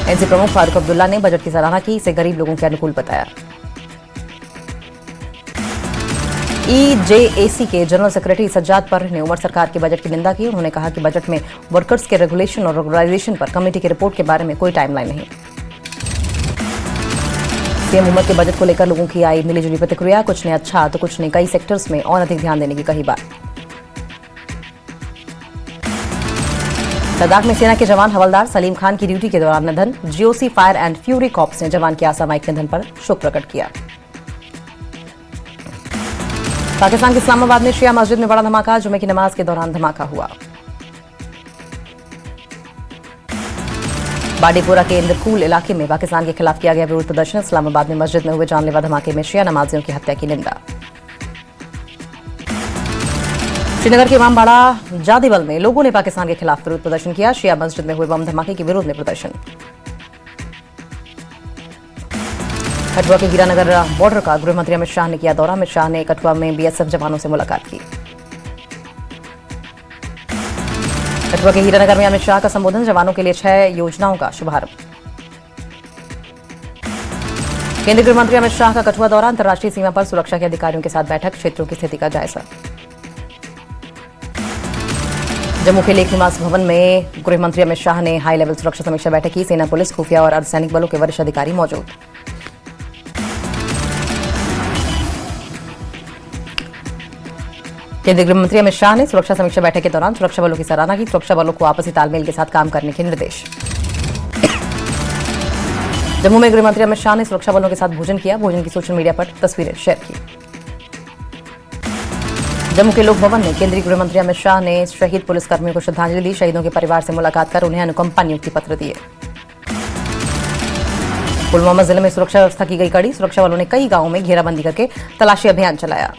NC प्रमुख फारूक अब्दुल्ला ने budget की सराहना की, इसे गरीब लोगों के अनुकूल बताया। ईजेएसी के जनरल सेक्रेटरी सज्जाद पर्र ने उमर सरकार के बजट की निंदा की। उन्होंने कहा कि बजट में वर्कर्स के रेगुलेशन और रेगुलाइजेशन पर कमेटी की रिपोर्ट के बारे में कोई टाइमलाइन नहीं। सीएम उमर के बजट को लेकर लोगों की आई मिलीजुली प्रतिक्रिया, कुछ ने अच्छा तो कुछ ने कई सेक्टर्स में और अधिक ध्यान देने की कही बात। लद्दाख में सेना के जवान हवलदार सलीम खान की ड्यूटी के दौरान निधन। GOC fire and fury corps ने जवान के असामयिक निधन पर शोक प्रकट किया। पाकिस्तान के इस्लामाबाद में शिया मस्जिद में बड़ा धमाका, जुमे की नमाज के दौरान धमाका हुआ। बाडीपुरा के इंद्रकूल इलाके में पाकिस्तान के खिलाफ किया गया विरोध प्रदर्शन। इस्लामाबाद में मस्जिद में हुए जानलेवा धमाके में शिया नमाजियों की हत्या की निंदा। श्रीनगर के इमामबाड़ा जादिबल में लोगों ने पाकिस्तान के खिलाफ विरोध प्रदर्शन किया। शिया मस्जिद में हुए बम धमाके के विरोध में प्रदर्शन। कठुआ के हीरानगर बॉर्डर का गृह मंत्री अमित शाह ने किया दौरा। अमित शाह ने कठुआ में बीएसएफ जवानों से मुलाकात की। कठुआ के हीरानगर में अमित शाह का संबोधन, जवानों के लिए 6 योजनाओं का शुभारंभ। केंद्रीय गृह मंत्री अमित शाह का कठुआ दौरा, अंतर्राष्ट्रीय सीमा पर सुरक्षा के अधिकारियों के साथ बैठक, क्षेत्रों की स्थिति का जायजा। जम्मू के लेख निवास भवन में गृह मंत्री अमित शाह ने हाई लेवल सुरक्षा समीक्षा बैठक की। सेना, पुलिस, खुफिया और अर्धसैनिक बलों के वरिष्ठ अधिकारी मौजूद। केंद्रीय गृह मंत्री अमित शाह ने सुरक्षा समीक्षा बैठक के दौरान सुरक्षा बलों की सराहना की। सुरक्षा बलों को आपसी तालमेल के साथ काम करने के निर्देश। जम्मू में गृह मंत्री अमित शाह ने सुरक्षा बलों के साथ भोजन किया। भोजन की सोशल मीडिया पर तस्वीरें शेयर की। जम्मू के लोक भवन में केंद्रीय गृह मंत्री अमित शाह ने शहीद पुलिसकर्मियों को श्रद्धांजलि दी। शहीदों के परिवार से मुलाकात कर उन्हें अनुकंपा नियुक्ति पत्र दिए। पुलवामा जिले में सुरक्षा व्यवस्था की गई कड़ी। सुरक्षा बलों ने कई गांवों में घेराबंदी करके तलाशी अभियान चलाया।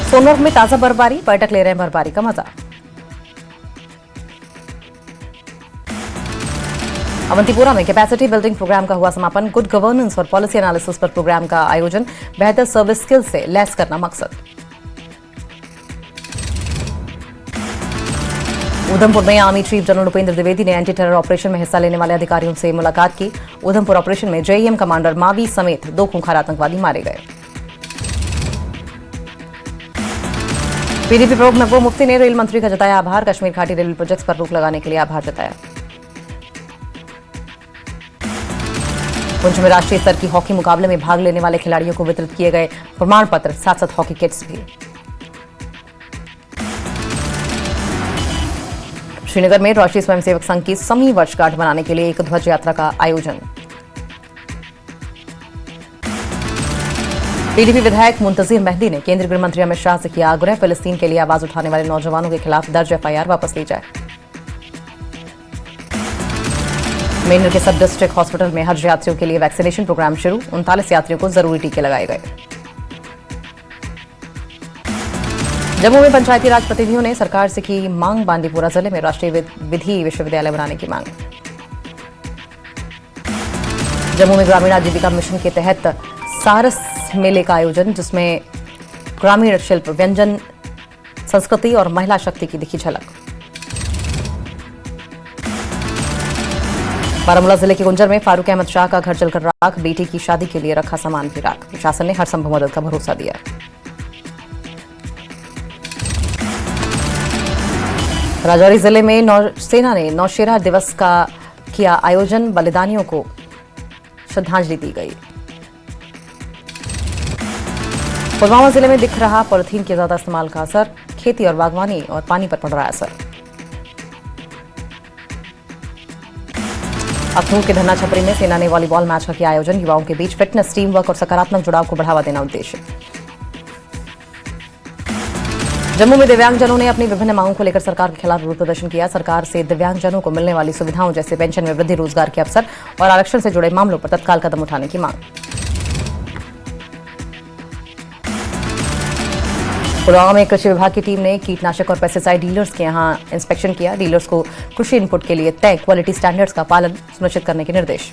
सोनभद्र में ताजा बर्फबारी, पर्यटक ले रहे हैं बर्फबारी का मजा। अवंतीपुरा में कैपेसिटी बिल्डिंग प्रोग्राम का हुआ समापन। गुड गवर्नेंस और पॉलिसी एनालिसिस पर प्रोग्राम का आयोजन, बेहतर सर्विस स्किल से लैस करना मकसद। उधमपुर में army chief general Upendra Dwivedi ने एंटी टेरर ऑपरेशन में हिस्सा लेने वाले अधिकारियों से मुलाकात की। उधमपुर ऑपरेशन में जेईएम कमांडर मावी समेत 2 खूंखार आतंकवादी मारे गए। पीडीपी प्रमुख महबूब मुफ्ती ने रेल मंत्री का जताया आभार। कश्मीर घाटी रेलवे प्रोजेक्ट्स पर रोक लगाने के लिए आभार जताया। पुंछ में राष्ट्रीय स्तर की हॉकी मुकाबले में भाग लेने वाले खिलाड़ियों को वितरित किए गए प्रमाण पत्र, साथ साथ हॉकी किट्स भी। श्रीनगर में राष्ट्रीय स्वयंसेवक संघ की 100वीं वर्षगांठ मनाने के लिए एक ध्वज यात्रा का आयोजन। पीडीपी विधायक मुंतजिर मेहदी ने केंद्रीय गृह मंत्री अमित शाह से किया आग्रह, फिलिस्तीन के लिए आवाज उठाने वाले नौजवानों के खिलाफ दर्ज एफआईआर वापस ली जाए। मेंढर के सब डिस्ट्रिक्ट हॉस्पिटल में हज यात्रियों के लिए वैक्सीनेशन प्रोग्राम शुरू। 39 यात्रियों को जरूरी टीके लगाए गए। जम्मू में पंचायती राज प्रतिनिधियों ने सरकार से की मांग। बांदीपुरा जिले में राष्ट्रीय विधि विश्वविद्यालय बनाने की मांग। जम्मू में ग्रामीण आजीविका मिशन के तहत सारस मेले का आयोजन, जिसमें ग्रामीण शिल्प, व्यंजन, संस्कृति और महिला शक्ति की दिखी झलक। बारामूला जिले के गुंजर में फारूक अहमद शाह का घर जलकर राख। बेटी की शादी के लिए रखा सामान भी राख। प्रशासन ने हर संभव मदद का भरोसा दिया। राजौरी जिले में नौसेना ने नौशेरा दिवस का किया आयोजन। बलिदानियों को श्रद्धांजलि दी गई। पुलवामा जिले में दिख रहा पॉलिथीन के ज्यादा इस्तेमाल का असर। खेती और बागवानी और पानी पर पड़ रहा है असर। अखनूर के धन्ना छपरी में सेना ने वॉलीबॉल मैच का किया आयोजन। युवाओं के बीच फिटनेस, टीम वर्क और सकारात्मक जुड़ाव को बढ़ावा देना उद्देश्य। जम्मू में दिव्यांगजनों ने अपनी विभिन्न मांगों को लेकर सरकार के खिलाफ विरोध प्रदर्शन किया। सरकार से दिव्यांगजनों को मिलने वाली सुविधाओं जैसे पेंशन में वृद्धि, रोजगार के अवसर और आरक्षण से जुड़े मामलों पर तत्काल कदम उठाने की मांग। पुलवामा में कृषि विभाग की टीम ने कीटनाशक और पेस्टिसाइड डीलर्स के यहां इंस्पेक्शन किया। डीलर्स को कृषि इनपुट के लिए तय क्वालिटी स्टैंडर्ड्स का पालन सुनिश्चित करने के निर्देश।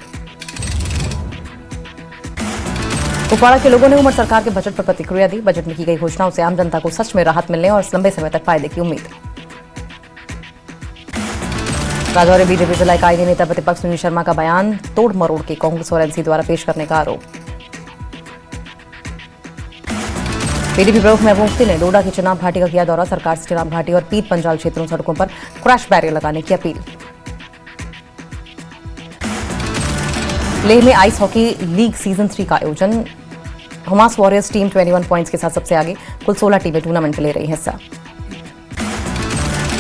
कुपवाड़ा के लोगों ने उमर सरकार के बजट पर प्रतिक्रिया दी। बजट में की गई घोषणाओं से आम जनता को सच में राहत मिलने और लंबे समय तक फायदे की उम्मीद। राजौरी बीजेपी जिला इकाई ने नेता प्रतिपक्ष सुनील शर्मा का बयान तोड़ मरोड़ के कांग्रेस और एनसी द्वारा पेश करने का आरोप। पीडीपी प्रमुख महबूब मुफ्ती ने डोडा की चिनाब घाटी का किया दौरा, सरकार से चिनाब घाटी और पीत पंजाल क्षेत्रों सड़कों पर क्रैश बैरियर लगाने की अपील। लेह में आइस हॉकी लीग सीजन 3 का आयोजन, हुमास वॉरियर्स टीम 21 पॉइंट्स के साथ सबसे आगे, कुल 16 टीमें टूर्नामेंट में ले रही हिस्सा।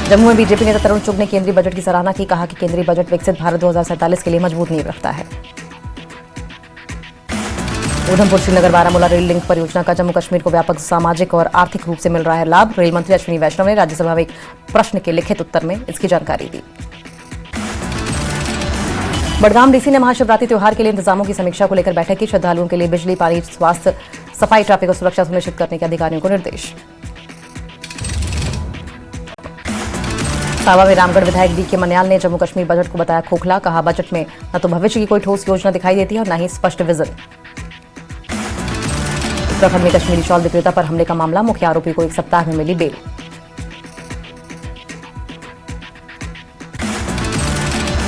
जम्मू में बीजेपी नेता तरुण चुग ने केंद्रीय बजट की सराहना की, कहा कि केंद्रीय बजट विकसित भारत 2047 के लिए मजबूत नींव रखता है। उधमपुर श्रीनगर बारामूला रेल लिंक परियोजना का जम्मू कश्मीर को व्यापक सामाजिक और आर्थिक रूप से मिल रहा है लाभ, रेल मंत्री अश्विनी वैष्णव ने राज्यसभा में एक प्रश्न के लिखित उत्तर में इसकी जानकारी दी। बडगाम डीसी ने महाशिवरात्रि त्योहार के लिए इंतजामों की समीक्षा को लेकर बैठक की, श्रद्धालुओं के लिए बिजली, पानी, स्वास्थ्य, सफाई, ट्रैफिक और सुरक्षा सुनिश्चित करने के अधिकारियों को निर्देश। सावा में रामगढ़ विधायक डीके मन्याल ने जम्मू कश्मीर बजट को बताया खोखला, कहा बजट में न तो भविष्य की कोई ठोस योजना दिखाई देती है और न ही स्पष्ट विजन। उत्तराखंड में कश्मीरी शॉल विक्रेता पर हमले का मामला, मुख्य आरोपी को 1 सप्ताह में मिली बेल।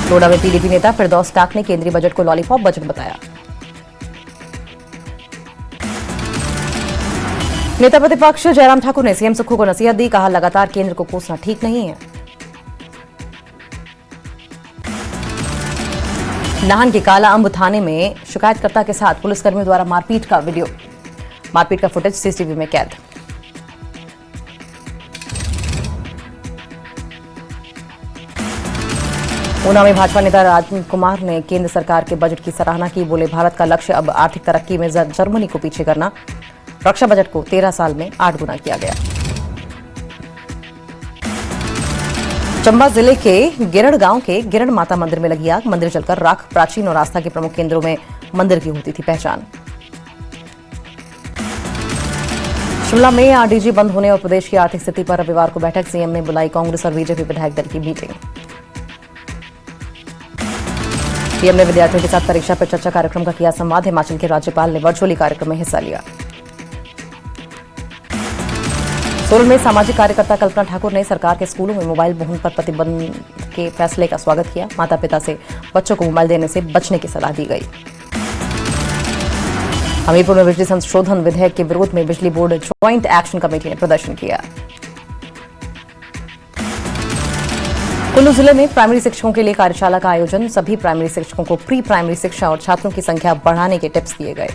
डोडा में पीडीपी नेता फिरदौस टाक ने केंद्रीय बजट को लॉलीपॉप बजट बताया। नेता प्रतिपक्ष जयराम ठाकुर ने सीएम सुक्खू को नसीहत दी, कहा लगातार केंद्र को कोसना ठीक नहीं है। नाहन के काला अंब थाने में शिकायतकर्ता के साथ पुलिसकर्मियों द्वारा मारपीट का वीडियो, मारपीट का फुटेज सीसीटीवी में कैद। ऊना में भाजपा नेता राजकुमार ने केंद्र सरकार के बजट की सराहना की, बोले भारत का लक्ष्य अब आर्थिक तरक्की में जर्मनी को पीछे करना, रक्षा बजट को 13 साल में 8 गुना किया गया। चंबा जिले के गिरड़ गांव के गिरड़ माता मंदिर में लगी आग, मंदिर जलकर राख, प्राचीन और आस्था के प्रमुख केंद्रों में मंदिर की होती थी पहचान। शिमला में आरडीजी बंद होने और प्रदेश की आर्थिक स्थिति पर रविवार को बैठक, सीएम ने बुलाई कांग्रेस और बीजेपी विधायक दल की मीटिंग। सीएम ने विद्यार्थियों के साथ परीक्षा पर चर्चा कार्यक्रम का किया संवाद, हिमाचल के राज्यपाल ने वर्चुअली कार्यक्रम में हिस्सा लिया। सोलन में सामाजिक कार्यकर्ता कल्पना ठाकुर ने सरकार के स्कूलों में मोबाइल फोन पर प्रतिबंध के फैसले का स्वागत किया, माता पिता से बच्चों को मोबाइल देने से बचने की सलाह दी गई। हमीरपुर में बिजली संशोधन विधेयक के विरोध में बिजली बोर्ड ज्वाइंट एक्शन कमेटी ने प्रदर्शन किया। कुल्लू जिले में प्राइमरी शिक्षकों के लिए कार्यशाला का आयोजन, सभी प्राइमरी शिक्षकों को प्री प्राइमरी शिक्षा और छात्रों की संख्या बढ़ाने के टिप्स दिए गए।